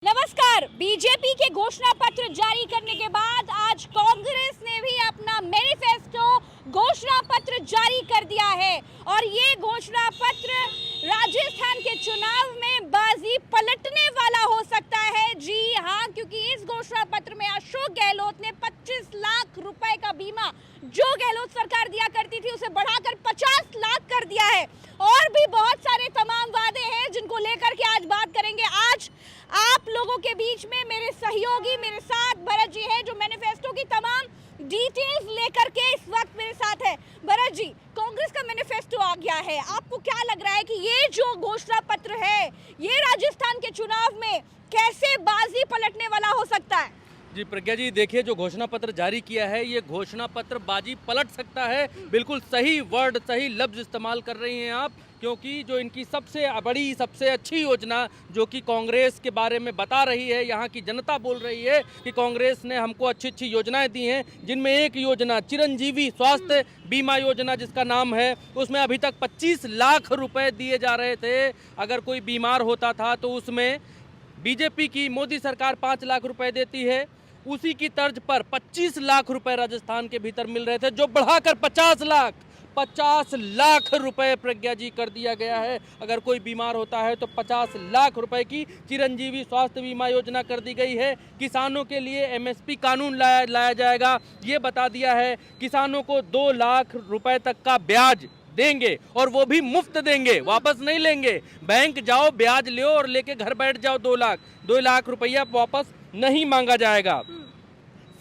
नमस्कार। बीजेपी के घोषणा पत्र जारी करने के बाद आज कांग्रेस ने भी अपना मैनिफेस्टो घोषणा पत्र जारी कर दिया है और ये घोषणा पत्र राजस्थान के चुनाव में बाजी पलटने वाला हो सकता है। जी हाँ, क्योंकि इस घोषणा पत्र में अशोक गहलोत ने 25 लाख रुपए का बीमा जो गहलोत सरकार दिया करती थी उसे बढ़ाकर 50 लाख कर दिया है और भी बहुत सारे तमाम वादे हैं जिनको लेकर के आज बात करेंगे। आज आप लोगों के बीच में मेरे सहयोगी मेरे साथ भरत जी हैं जो मैनिफेस्टो की तमाम डिटेल्स लेकर के इस वक्त मेरे साथ है। भरत जी, कांग्रेस का मैनिफेस्टो आ गया है, आपको क्या लग रहा है कि ये जो घोषणा पत्र है ये राजस्थान के चुनाव में कैसे बाजी पलटने वाला हो सकता है? जी प्रज्ञा जी, देखिए जो घोषणा पत्र जारी किया है ये घोषणा पत्र बाजी पलट सकता है। बिल्कुल सही वर्ड, सही लफ्ज इस्तेमाल कर रही हैं आप, क्योंकि जो इनकी सबसे बड़ी सबसे अच्छी योजना जो कि कांग्रेस के बारे में बता रही है, यहाँ की जनता बोल रही है कि कांग्रेस ने हमको अच्छी अच्छी योजनाएं दी हैं, जिनमें एक योजना चिरंजीवी स्वास्थ्य बीमा योजना जिसका नाम है, उसमें अभी तक 25 लाख रुपए दिए जा रहे थे। अगर कोई बीमार होता था तो उसमें बीजेपी की मोदी सरकार 5 लाख रुपए देती है, उसी की तर्ज पर 25 लाख रुपए राजस्थान के भीतर मिल रहे थे, जो बढ़ाकर 50 लाख रुपए प्रज्ञा जी कर दिया गया है। अगर कोई बीमार होता है तो 50 लाख रुपए की चिरंजीवी स्वास्थ्य बीमा योजना कर दी गई है। किसानों के लिए एमएसपी कानून लाया जाएगा, ये बता दिया है। किसानों को 2 लाख रुपए तक का ब्याज देंगे और वो भी मुफ्त देंगे, वापस नहीं लेंगे। बैंक जाओ, ब्याज लो और लेके घर बैठ जाओ। 2 लाख रुपया वापस नहीं मांगा जाएगा।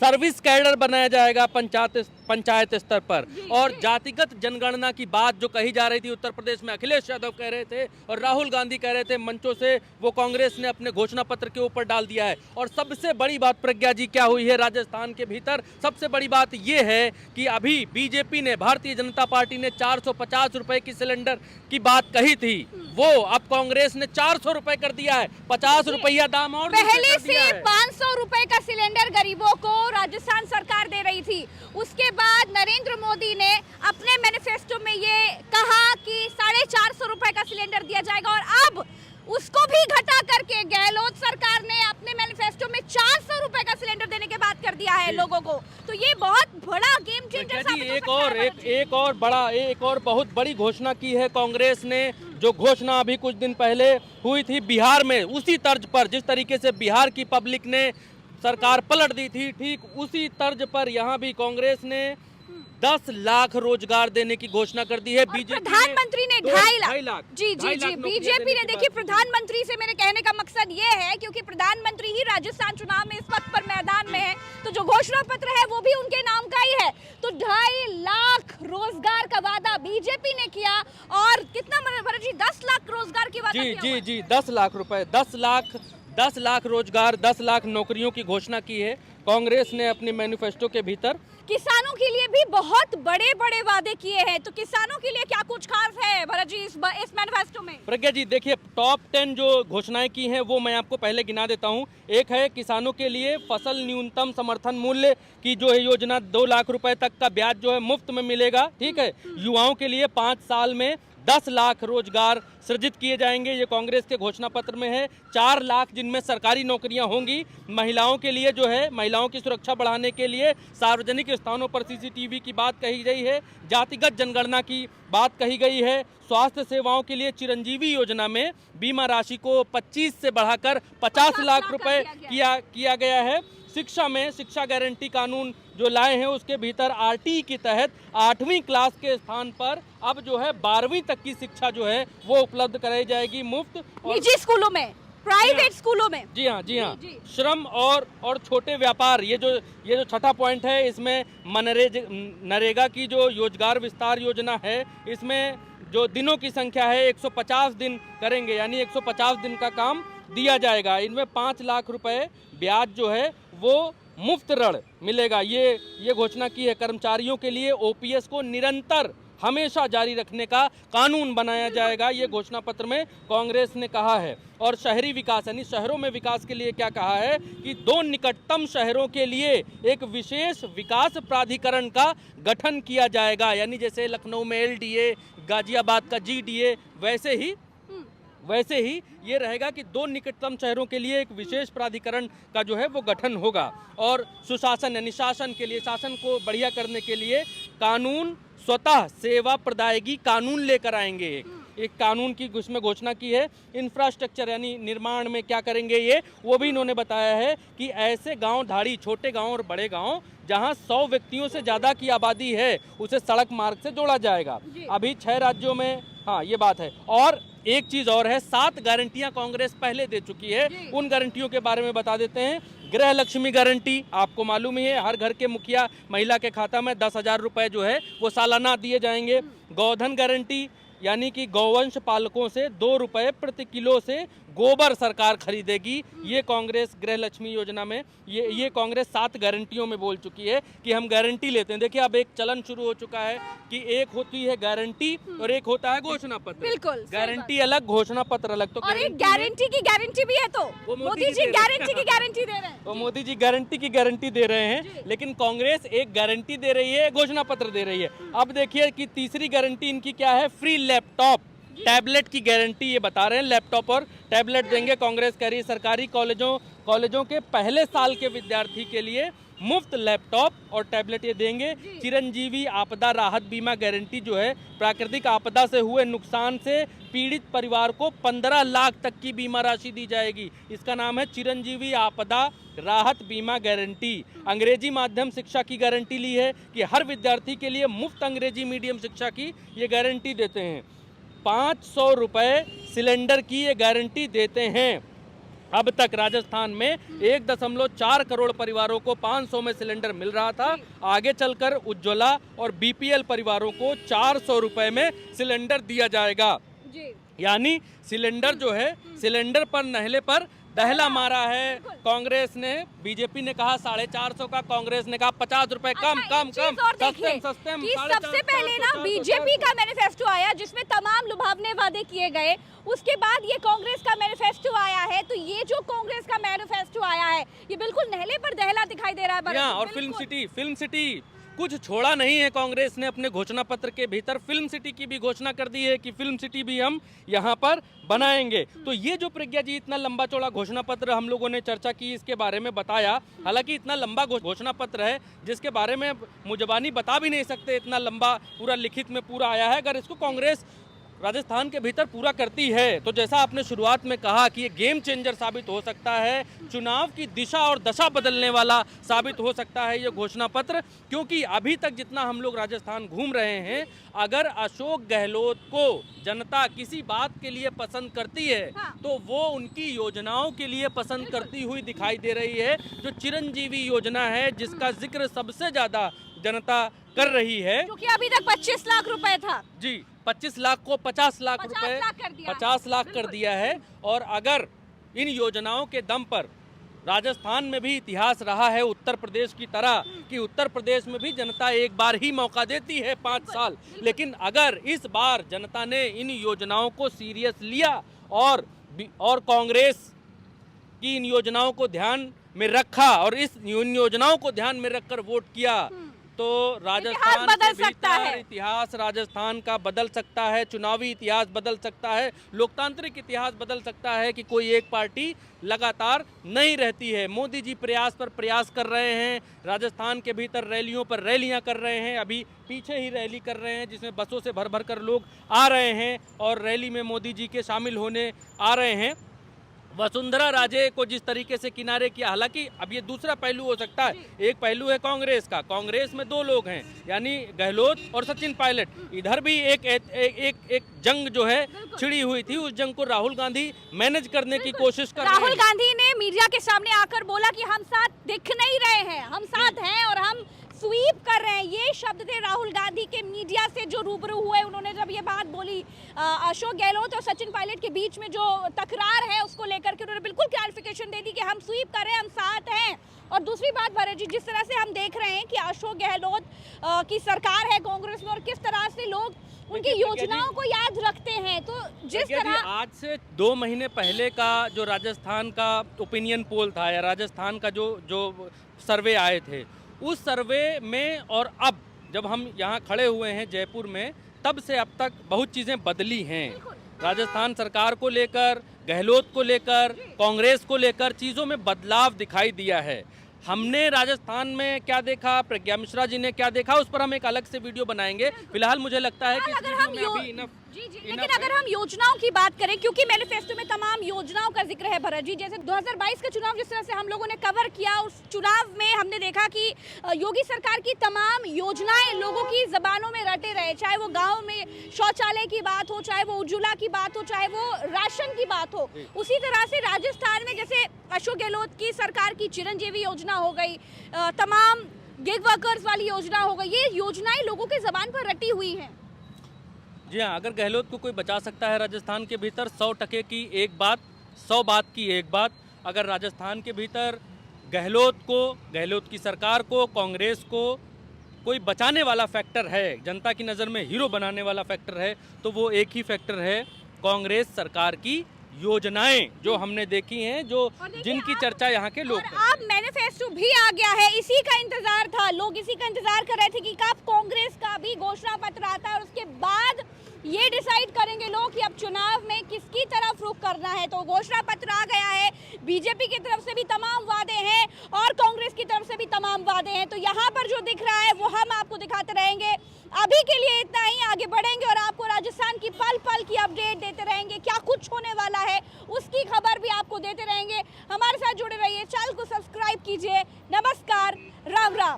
सर्विस कैडर बनाया जाएगा पंचायत स्तर पर। और जातिगत जनगणना की बात जो कही जा रही थी उत्तर प्रदेश में, अखिलेश यादव कह रहे थे और राहुल गांधी कह रहे थे मंचों से, वो कांग्रेस ने अपने घोषणा पत्र के ऊपर डाल दिया है। और सबसे बड़ी बात प्रज्ञा जी क्या हुई है राजस्थान के भीतर, सबसे बड़ी बात ये है कि अभी बीजेपी ने, भारतीय जनता पार्टी ने 450 रुपए की सिलेंडर की बात कही थी, वो अब कांग्रेस ने 400 रुपए कर दिया है। 50 रुपया दाम और पहले से 500 रुपए का सिलेंडर गरीबों को राजस्थान सरकार दे रही थी। उसके बाद नरेंद्र मोदी ने अपने मैनिफेस्टो में ये कहा कि 450 रुपए का सिलेंडर दिया जाएगा और अब उसको भी घटा करके गहलोत सरकार ने अपने मैनिफेस्टो में 400 रुपए का सिलेंडर देने के बाद कर दिया है लोगों को। तो ये बहुत बड़ा गेम चेंजर साबित हो सकता है। एक और बहुत बड़ी घोषणा की है कांग्रेस ने, जो घोषणा अभी कुछ दिन पहले हुई थी बिहार में, उसी तर्ज पर जिस तरीके से बिहार की पब्लिक ने सरकार पलट दी थी, ठीक उसी तर्ज पर यहाँ भी कांग्रेस ने 10 लाख रोजगार देने की घोषणा कर दी है। बीजेपी प्रधानमंत्री ने 2.5 लाख। जी जी, बीजेपी ने, देखिए प्रधानमंत्री से मेरे कहने का मकसद ये है क्योंकि प्रधानमंत्री ही राजस्थान चुनाव में इस वक्त पर मैदान में है, तो जो घोषणा पत्र है वो भी उनके नाम का ही है। तो 2.5 लाख रोजगार का वादा बीजेपी ने किया और कितना भरत जी, 10 लाख रोजगार की वादा किया। जी 10 लाख रुपए, 10 लाख रोजगार, 10 लाख नौकरियों की घोषणा की है कांग्रेस ने अपने मैनिफेस्टो के भीतर। किसानों के लिए भी बहुत बड़े बड़े वादे किए हैं, तो किसानों के लिए क्या कुछ खास है भरत जी इस मैनिफेस्टो में? प्रज्ञा जी देखिए, टॉप 10 जो घोषणाएं की हैं वो मैं आपको पहले गिना देता हूं। एक है किसानों के लिए फसल न्यूनतम समर्थन मूल्य की जो है योजना, 2 लाख रुपए तक का ब्याज जो है मुफ्त में मिलेगा, ठीक है। युवाओं के लिए 5 साल में 10 लाख रोजगार सृजित किए जाएंगे, ये कांग्रेस के घोषणा पत्र में है। 4 लाख जिनमें सरकारी नौकरियां होंगी। महिलाओं के लिए जो है, महिलाओं की सुरक्षा बढ़ाने के लिए सार्वजनिक स्थानों पर सीसीटीवी की बात कही गई है। जातिगत जनगणना की बात कही गई है। स्वास्थ्य सेवाओं के लिए चिरंजीवी योजना में बीमा राशि को 25 से बढ़ाकर 50 लाख रुपए किया गया है। शिक्षा में शिक्षा गारंटी कानून जो लाए हैं उसके भीतर आरटी के तहत 8वीं क्लास के स्थान पर अब जो है 12वीं तक की शिक्षा जो है वो उपलब्ध कराई जाएगी मुफ्त। निजी स्कूलों में, प्राइवेट स्कूलों में। जी हाँ। श्रम और छोटे व्यापार, ये जो छठा पॉइंट है, इसमें नरेगा की जो रोजगार विस्तार योजना है, इसमें जो दिनों की संख्या है 150 दिन करेंगे, यानी 150 दिन का काम दिया जाएगा। इनमें 5 लाख रुपए ब्याज जो है वो मुफ्त ऋण मिलेगा, ये घोषणा की है। कर्मचारियों के लिए ओपीएस को निरंतर हमेशा जारी रखने का कानून बनाया जाएगा, ये घोषणा पत्र में कांग्रेस ने कहा है। और शहरी विकास यानी शहरों में विकास के लिए क्या कहा है कि 2 निकटतम शहरों के लिए एक विशेष विकास प्राधिकरण का गठन किया जाएगा, यानी जैसे लखनऊ में LDA, गाजियाबाद का GDA, वैसे ही ये रहेगा कि 2 निकटतम शहरों के लिए एक विशेष प्राधिकरण का जो है वो गठन होगा और सुशासन यानी शासन के लिए, शासन को बढ़िया करने के लिए कानून स्वतः सेवा प्रदायगी कानून लेकर आएंगे। एक कानून की उसमें घोषणा की है। इंफ्रास्ट्रक्चर यानी निर्माण में क्या करेंगे ये, वो भी इन्होंने बताया है कि ऐसे गांव धाड़ी, छोटे गांव और बड़े गांव जहां 100 व्यक्तियों से ज़्यादा की आबादी है उसे सड़क मार्ग से जोड़ा जाएगा। अभी 6 राज्यों में, हाँ ये बात है। और एक चीज़ और है, 7 गारंटियां कांग्रेस पहले दे चुकी है, उन गारंटियों के बारे में बता देते हैं। गृह लक्ष्मी गारंटी, आपको मालूम ही है, हर घर के मुखिया महिला के खाता में 10,000 रुपये जो है वो सालाना दिए जाएंगे। गोधन गारंटी यानी कि गौवंश पालकों से 2 रुपये प्रति किलो से गोबर सरकार खरीदेगी। ये कांग्रेस गृह लक्ष्मी योजना में ये कांग्रेस 7 गारंटियों में बोल चुकी है कि हम गारंटी लेते हैं। देखिए अब एक चलन शुरू हो चुका है कि एक होती है गारंटी और एक होता है घोषणा पत्र। बिल्कुल, गारंटी अलग, घोषणा पत्र अलग। तो और एक गारंटी की गारंटी भी है, तो मोदी जी गारंटी की गारंटी दे रहे हैं। तो मोदी जी गारंटी की गारंटी दे रहे हैं, लेकिन कांग्रेस एक गारंटी दे रही है, घोषणा पत्र दे रही है। अब देखिए कि तीसरी गारंटी इनकी क्या है, फ्री लैपटॉप टैबलेट की गारंटी ये बता रहे हैं। लैपटॉप और टैबलेट देंगे। कांग्रेस कह रही है सरकारी कॉलेजों के पहले साल के विद्यार्थी के लिए मुफ्त लैपटॉप और टैबलेट ये देंगे। चिरंजीवी आपदा राहत बीमा गारंटी जो है, प्राकृतिक आपदा से हुए नुकसान से पीड़ित परिवार को 15 लाख तक की बीमा राशि दी जाएगी। इसका नाम है चिरंजीवी आपदा राहत बीमा गारंटी। अंग्रेजी माध्यम शिक्षा की गारंटी ली है कि हर विद्यार्थी के लिए मुफ्त अंग्रेजी मीडियम शिक्षा की ये गारंटी देते हैं। 500 रुपये सिलेंडर की ये गारंटी देते हैं। अब तक राजस्थान में 1.4 करोड़ परिवारों को 500 में सिलेंडर मिल रहा था। आगे चलकर उज्ज्वला और बीपीएल परिवारों को 400 रुपये में सिलेंडर दिया जाएगा। यानी सिलेंडर जो है, सिलेंडर पर नहले पर दहला मारा है कांग्रेस ने। बीजेपी ने कहा 450 का, कांग्रेस ने कहा 50 रुपए कम कम कम सस्ते। सबसे पहले ना बीजेपी का मैनिफेस्टो आया जिसमें तमाम लुभावने वादे किए गए, उसके बाद ये कांग्रेस का मैनिफेस्टो आया है। तो ये जो कांग्रेस का मैनिफेस्टो आया है ये बिल्कुल नहले पर दहला दिखाई दे रहा है। और फिल्म सिटी कुछ छोड़ा नहीं है कांग्रेस ने अपने घोषणा पत्र के भीतर। फिल्म सिटी की भी घोषणा कर दी है कि फिल्म सिटी भी हम यहाँ पर बनाएंगे। तो ये जो प्रज्ञा जी इतना लंबा चौड़ा घोषणा पत्र हम लोगों ने चर्चा की, इसके बारे में बताया। हालांकि इतना लंबा घोषणा पत्र है जिसके बारे में मुजबानी बता भी नहीं सकते, इतना लंबा पूरा लिखित में पूरा आया है। अगर इसको कांग्रेस राजस्थान के भीतर पूरा करती है तो जैसा आपने शुरुआत में कहा कि ये गेम चेंजर साबित हो सकता है, चुनाव की दिशा और दशा बदलने वाला साबित हो सकता है ये घोषणा पत्र। क्योंकि अभी तक जितना हम लोग राजस्थान घूम रहे हैं, अगर अशोक गहलोत को जनता किसी बात के लिए पसंद करती है तो वो उनकी योजनाओं के लिए पसंद करती हुई दिखाई दे रही है। जो चिरंजीवी योजना है जिसका जिक्र सबसे ज्यादा जनता कर रही है, क्योंकि अभी तक 25 लाख रुपए था जी, 25 लाख को 50 लाख रुपए 50 लाख कर दिया है। और अगर इन योजनाओं के दम पर राजस्थान में भी इतिहास रहा है उत्तर प्रदेश की तरह कि उत्तर प्रदेश में भी जनता एक बार ही मौका देती है 5 साल, लेकिन अगर इस बार जनता ने इन योजनाओं को सीरियस लिया और कांग्रेस की इन योजनाओं को ध्यान में रखा और इन योजनाओं को ध्यान में रखकर वोट किया तो राजस्थान बदल सकता है। इतिहास राजस्थान का बदल सकता है, चुनावी इतिहास बदल सकता है, लोकतांत्रिक इतिहास बदल सकता है कि कोई एक पार्टी लगातार नहीं रहती है। मोदी जी प्रयास पर प्रयास कर रहे हैं, राजस्थान के भीतर रैलियों पर रैलियां कर रहे हैं। अभी पीछे ही रैली कर रहे हैं जिसमें बसों से भर भर कर लोग आ रहे हैं और रैली में मोदी जी के शामिल होने आ रहे हैं। वसुंधरा राजे को जिस तरीके से किनारे किया, हालांकि अब ये दूसरा पहलू हो सकता है। एक पहलू है कांग्रेस का, कांग्रेस में 2 लोग हैं यानी गहलोत और सचिन पायलट। इधर भी एक जंग जो है छिड़ी हुई थी, उस जंग को राहुल गांधी मैनेज करने की कोशिश कर रहे हैं। राहुल गांधी ने मीडिया के सामने आकर बोला कि हम साथ दिख नहीं रहे हैं, हम साथ हैं और हम स्वीप कर रहे हैं। ये शब्द थे राहुल गांधी के मीडिया से जो रूबरू हुए। उन्होंने जब ये बात बोली अशोक गहलोत और सचिन पायलट के बीच में जो तकरार है उसको लेकर के उन्होंने बिल्कुल क्लैरिफिकेशन दे दी कि हम स्वीप कर रहे हैं, हम साथ हैं। और दूसरी बात भरत जी, जिस तरह से हम देख रहे हैं कि अशोक गहलोत की सरकार है कांग्रेस में और किस तरह से लोग उनकी योजनाओं को याद रखते हैं, तो जिस तरह आज से 2 महीने पहले का जो राजस्थान का ओपिनियन पोल था या राजस्थान का जो सर्वे आए थे, उस सर्वे में और अब जब हम यहाँ खड़े हुए हैं जयपुर में, तब से अब तक बहुत चीज़ें बदली हैं। राजस्थान सरकार को लेकर, गहलोत को लेकर, कांग्रेस को लेकर चीज़ों में बदलाव दिखाई दिया है। हमने राजस्थान में क्या देखा, प्रज्ञा मिश्रा जी ने क्या देखा, उस पर हम एक अलग से वीडियो बनाएंगे। फिलहाल मुझे लगता है कि इस अगर वीडियो हम में अभी इनफ लेकिन अगर हम योजनाओं की बात करें, क्योंकि मैनिफेस्टो में तमाम योजनाओं का जिक्र है भरत जी, जैसे 2022 का चुनाव जिस तरह से हम लोगों ने कवर किया, उस चुनाव में हमने देखा कि योगी सरकार की तमाम योजनाएं लोगों की जबानों में रटे रहे, चाहे वो गांव में शौचालय की बात हो, चाहे वो उज्ज्वला की बात हो, चाहे वो राशन की बात हो। उसी तरह से राजस्थान में जैसे अशोक गहलोत की सरकार की चिरंजीवी योजना हो गई, तमाम गिग वर्कर्स वाली योजना हो गई, ये योजनाएं लोगों के जबान पर रटी हुई हैं। जी हाँ, अगर गहलोत को कोई बचा सकता है राजस्थान के भीतर 100% की एक बात, 100 बात की एक बात, अगर राजस्थान के भीतर गहलोत को, गहलोत की सरकार को, कांग्रेस को कोई बचाने वाला फैक्टर है, जनता की नज़र में हीरो बनाने वाला फैक्टर है, तो वो एक ही फैक्टर है, कांग्रेस सरकार की योजनाएं जो हमने देखी हैं, जो जिनकी चर्चा यहाँ के लोग। और अब मैनिफेस्टो भी आ गया है, इसी का इंतजार था, लोग इसी का इंतजार कर रहे थे कि कब कांग्रेस का भी घोषणा पत्र आता है और उसके बाद ये डिसाइड करेंगे लोग कि अब चुनाव में किसकी तरफ रुख करना है। तो घोषणा पत्र आ गया है, बीजेपी की तरफ से भी तमाम वादे हैं और कांग्रेस की तरफ से भी तमाम वादे हैं। तो यहाँ पर जो दिख रहा है वो हम आपको दिखाते रहेंगे। अभी के लिए इतना ही, आगे बढ़ेंगे और आपको राजस्थान की पल पल की अपडेट देते रहेंगे, क्या कुछ होने वाला है उसकी खबर भी आपको देते रहेंगे। हमारे साथ जुड़े रहिए, चैनल को सब्सक्राइब कीजिए। नमस्कार, राम राम।